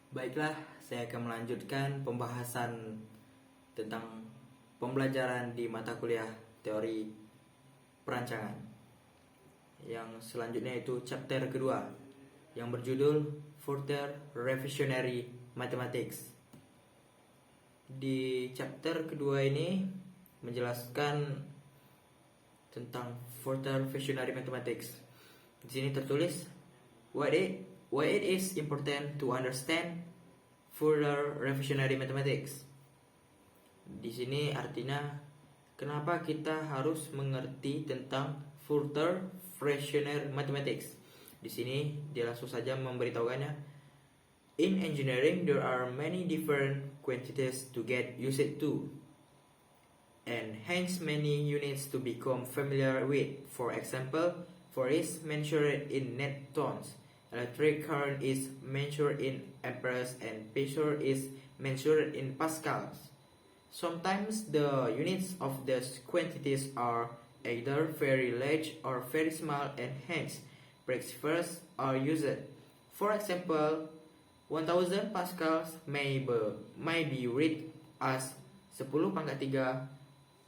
Baiklah, saya akan melanjutkan pembahasan tentang pembelajaran di mata kuliah teori perancangan. Yang selanjutnya itu chapter kedua yang berjudul Further Revisionary Mathematics. Di chapter kedua ini menjelaskan tentang Further Revisionary Mathematics. Di sini tertulis why it is important to understand further revisionary mathematics. Di sini artinya kenapa kita harus mengerti tentang further revisionary mathematics. Di sini dia langsung saja memberitahukannya. In engineering there are many different quantities to get used to, and hence many units to become familiar with. For example, for is measured in net tons. Electric current is measured in amperes and pressure is measured in pascals. Sometimes the units of these quantities are either very large or very small and hence prefixes are used. For example, 1000 pascals may be read as 10⁻³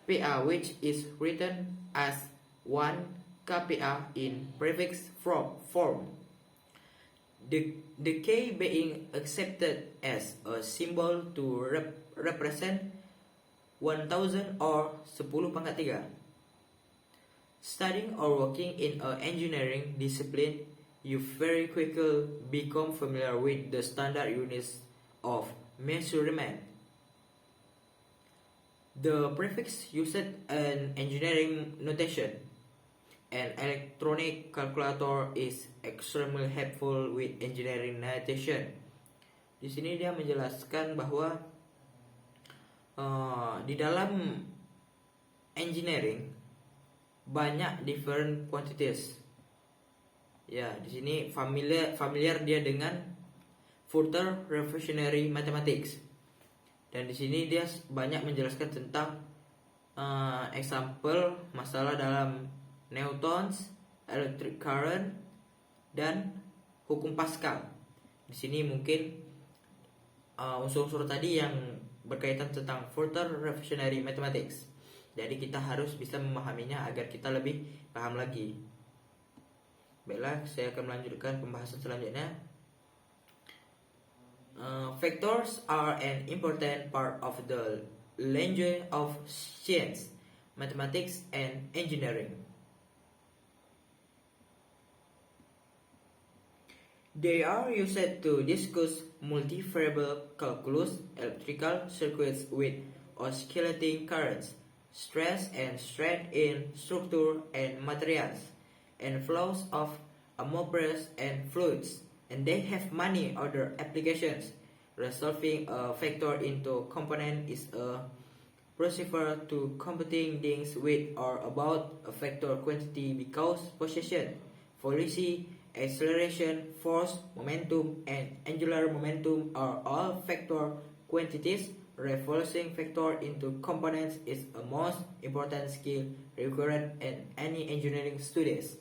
PA, which is written as 1 kPa in prefix form. The K being accepted as a symbol to represent 1000 or 10⁻³. Studying or working in an engineering discipline, you very quickly become familiar with the standard units of measurement. The prefix used in engineering notation. An electronic calculator is extremely helpful with engineering notation. Di sini dia menjelaskan bahwa di dalam engineering banyak different quantities. Ya, di sini familiar dia dengan further revisionary mathematics. Dan di sini dia banyak menjelaskan tentang example masalah dalam Newton's electric current dan hukum Pascal. Di sini mungkin unsur-unsur tadi yang berkaitan tentang further revisionary mathematics. Jadi kita harus bisa memahaminya agar kita lebih paham lagi. Baiklah, saya akan melanjutkan pembahasan selanjutnya. Vectors are an important part of the language of science, mathematics, and engineering. They are used to discuss multivariable calculus, electrical circuits with oscillating currents, stress and strain in structure and materials, and flows of amorphous and fluids, and they have many other applications. Resolving a vector into component is a procedure to computing things with or about a vector quantity because position, velocity, acceleration, force, momentum, and angular momentum are all vector quantities. Revolving vector into components is a most important skill required in any engineering studies.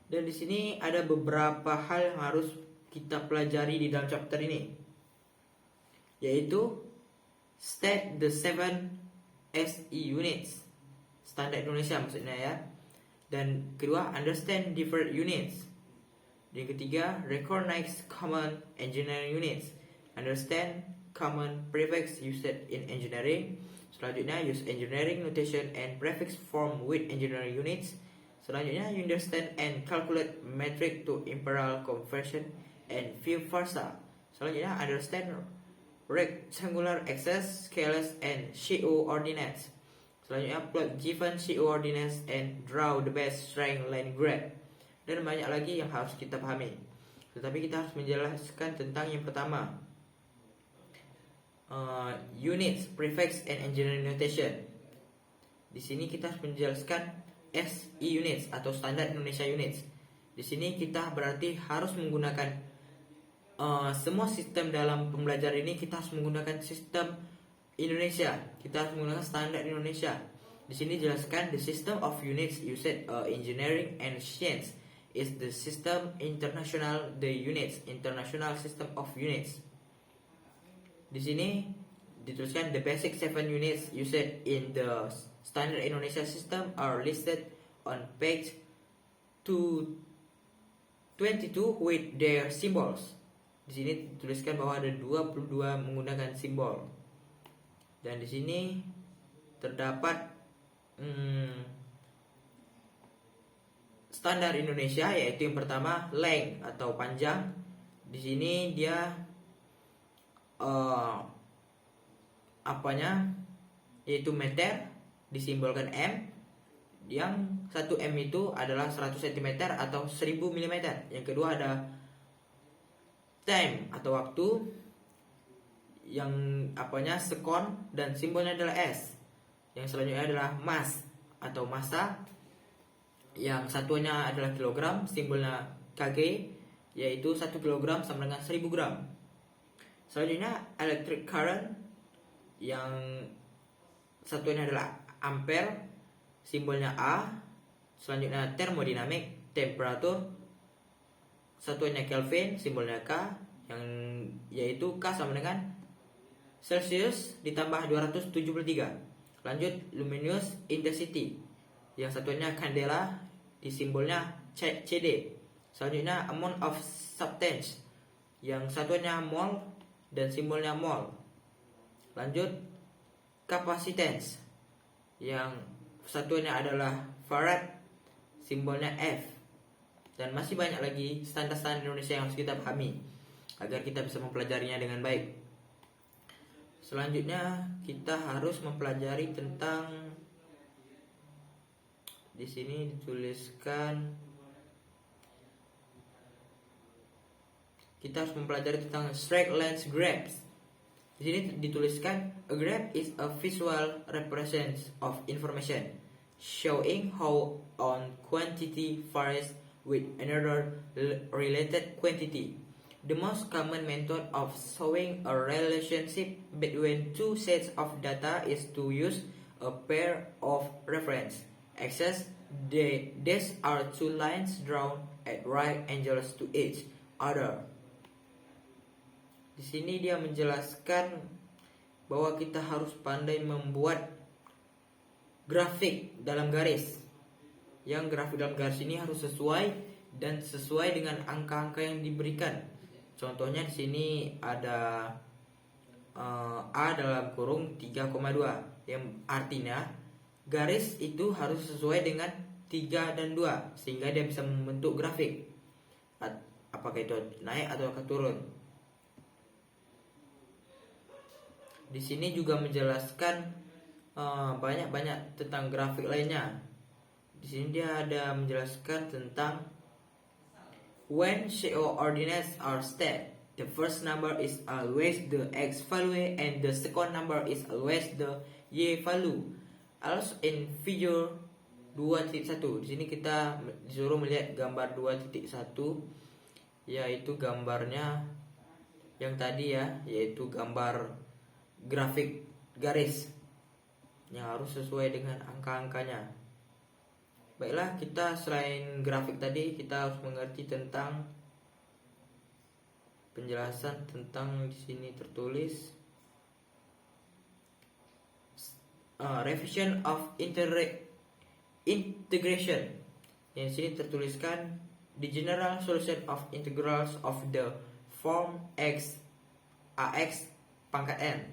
Dan di sini ada beberapa hal yang harus kita pelajari di dalam chapter ini, yaitu state the 7 SI units, standar Indonesia maksudnya ya. Dan kedua, understand different units. Dan ketiga, recognize common engineering units. Understand common prefix used in engineering. Selanjutnya, use engineering notation and prefix form with engineering units. Selanjutnya, understand and calculate metric to imperial conversion and vice versa. Selanjutnya, understand rectangular axes, scales, and CO ordinates. Selanjutnya, plot given CO ordinates and draw the best straight line graph. Dan banyak lagi yang harus kita pahami. Tetapi kita harus menjelaskan tentang yang pertama, units, prefix, and engineering notation. Di sini kita harus menjelaskan SI units atau standar Indonesia units. Di sini kita berarti harus menggunakan semua sistem dalam pembelajaran ini. Kita harus menggunakan sistem Indonesia. Kita harus menggunakan standar Indonesia. Di sini dijelaskan the system of units used engineering and science is the system international the units, international system of units. Di sini dituliskan the basic 7 units used in the standard Indonesia system are listed on page 22 with their symbols. Di sini dituliskan bahwa ada 22 menggunakan simbol. Dan di sini terdapat standar Indonesia, yaitu yang pertama length atau panjang. Di sini dia yaitu meter, disimbolkan M. Yang 1 M itu adalah 100 cm atau 1000 mm. Yang kedua ada time atau waktu, yang sekon dan simbolnya adalah S. Yang selanjutnya adalah mass atau massa, yang satuannya adalah kilogram, simbolnya kg, yaitu 1 kg sama dengan 1000 gram. Selanjutnya electric current, yang satuannya adalah ampere, simbolnya A. Selanjutnya thermodynamic, temperatur, satuannya Kelvin, simbolnya K, yang yaitu K sama dengan Celsius ditambah 273. Lanjut luminous intensity, yang satuannya candela, di simbolnya CD. Selanjutnya amount of substance, yang satuannya mol dan simbolnya mol. Lanjut capacitance, yang satuannya adalah farad, simbolnya F. Dan masih banyak lagi standar-standar Indonesia yang harus kita pahami agar kita bisa mempelajarinya dengan baik. Selanjutnya kita harus mempelajari tentang, di sini dituliskan kita harus mempelajari tentang straight line graphs. Di sini dituliskan a graph is a visual representation of information showing how one quantity varies with another related quantity. The most common method of showing a relationship between two sets of data is to use a pair of reference axes. These are two lines drawn at right angles to each other. Di sini dia menjelaskan bahwa kita harus pandai membuat grafik dalam garis. Yang grafik dalam garis ini harus sesuai dengan angka-angka yang diberikan. Contohnya di sini ada A dalam kurung 3,2, yang artinya garis itu harus sesuai dengan 3 dan 2 sehingga dia bisa membentuk grafik. Apakah itu naik atau turun. Di sini juga menjelaskan banyak tentang grafik lainnya. Di sini dia ada menjelaskan tentang when CO ordinates are set, the first number is always the x value and the second number is always the y value. Also in figure 2.1, di sini kita disuruh melihat gambar 2.1, yaitu gambarnya yang tadi ya, yaitu gambar grafik garis yang harus sesuai dengan angka-angkanya. Baiklah, kita selain grafik tadi, kita harus mengerti tentang penjelasan tentang di sini tertulis revision of integration. Yang di sini tertuliskan the general solution of integrals of the form x ax pangkat n.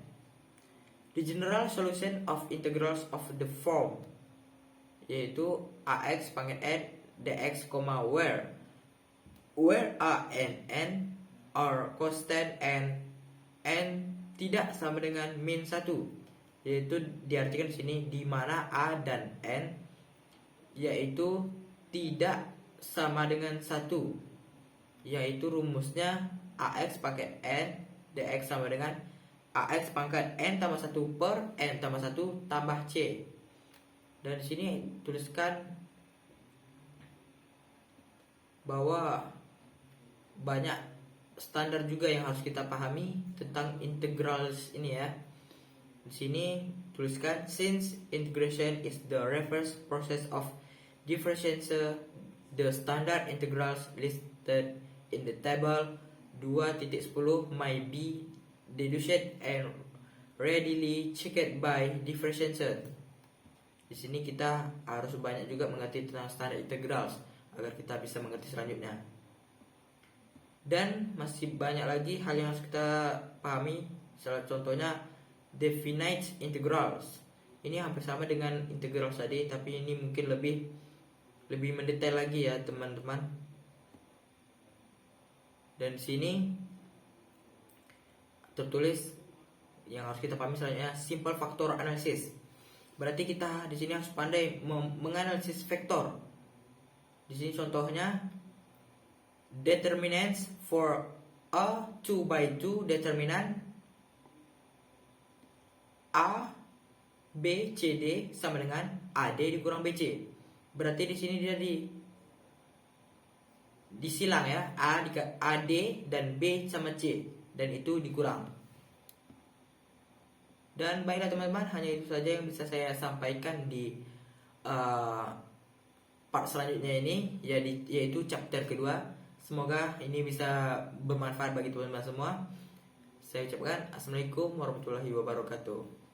The general solution of integrals of the form, yaitu ax pangkat n dx, where a and n are constant and n tidak sama dengan min 1, yaitu diartikan di sini di mana a dan n yaitu tidak sama dengan 1, yaitu rumusnya ax pangkat n dx sama dengan ax pangkat n tambah 1 per n tambah 1 tambah c. Dan di sini tuliskan bahwa banyak standar juga yang harus kita pahami tentang integrals ini ya. Di sini tuliskan since integration is the reverse process of differentiation, The standard integrals listed in the table 2.10 might be deduced and readily checked by differentiation. Di sini kita harus banyak juga mengerti tentang standard integrals agar kita bisa mengerti selanjutnya. Dan masih banyak lagi hal yang harus kita pahami. Salah contohnya definite integrals. Ini hampir sama dengan integral tadi, tapi ini mungkin lebih mendetail lagi ya teman-teman. Dan di sini tertulis yang harus kita pahami selanjutnya simple factor analysis. Berarti kita di sini harus pandai menganalisis vektor. Di sini contohnya determinants for a 2x2 determinant A B C D sama dengan AD dikurang BC. Berarti di sini dia disilang ya, AD dan B sama C, dan itu dikurang. Dan baiklah teman-teman, hanya itu saja yang bisa saya sampaikan di part selanjutnya ini, yaitu chapter kedua. Semoga ini bisa bermanfaat bagi teman-teman semua. Saya ucapkan Assalamualaikum warahmatullahi wabarakatuh.